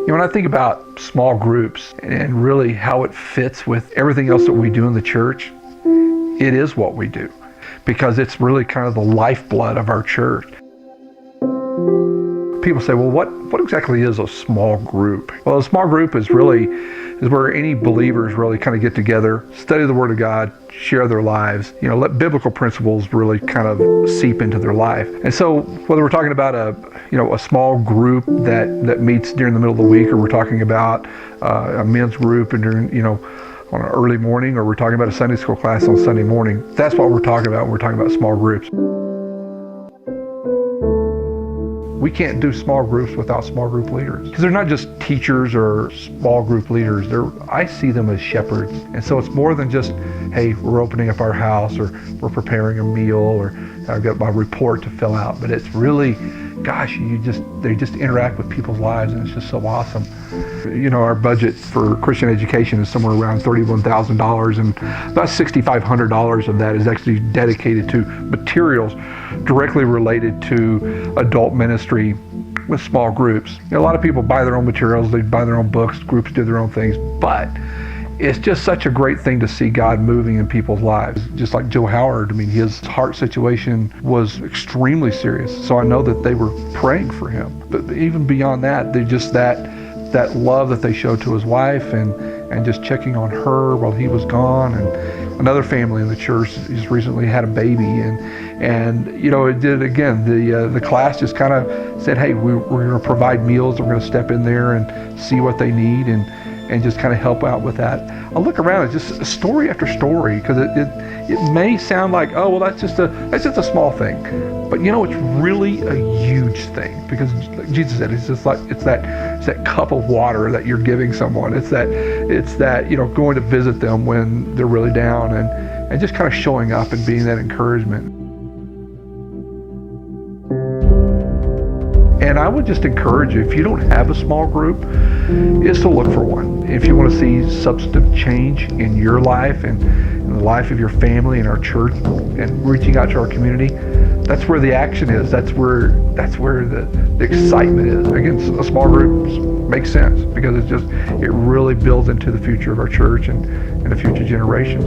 You know, when I think about small groups and really how it fits with everything else that we do in the church, it is what we do because it's really kind of the lifeblood of our church. People say, well, what exactly is a small group? Well, a small group is where any believers really kind of get together, study the Word of God, share their lives, let biblical principles really kind of seep into their life. And so whether we're talking about a small group that meets during the middle of the week, or we're talking about a men's group and during, on an early morning, or we're talking about a Sunday school class on Sunday morning, that's what we're talking about when we're talking about small groups. We can't do small groups without small group leaders, because they're not just teachers or small group leaders. I see them as shepherds. And so it's more than just, hey, we're opening up our house, or we're preparing a meal, or I've got my report to fill out. But it's really, gosh, they just interact with people's lives, and it's just so awesome. Our budget for Christian education is somewhere around $31,000, and about $6,500 of that is actually dedicated to materials directly related to adult ministry with small groups. A lot of people buy their own materials, they buy their own books, groups do their own things, but it's just such a great thing to see God moving in people's lives. Just like Joe Howard, his heart situation was extremely serious, so I know that they were praying for him. But even beyond that, they just that love that they showed to his wife and just checking on her while he was gone. And another family in the church just recently had a baby, and it did again. The class just kind of said, hey, we're going to provide meals. We're going to step in there and see what they need and just kind of help out with that. I look around, it's just story after story, because it may sound like, oh, well, that's just a small thing, but it's really a huge thing, because like Jesus said, it's that cup of water that you're giving someone. It's that going to visit them when they're really down, and just kind of showing up and being that encouragement. And I would just encourage you, if you don't have a small group, is to look for one. If you want to see substantive change in your life and in the life of your family and our church and reaching out to our community, that's where the action is. That's where the excitement is. Again, a small group makes sense because it really builds into the future of our church and the future generations.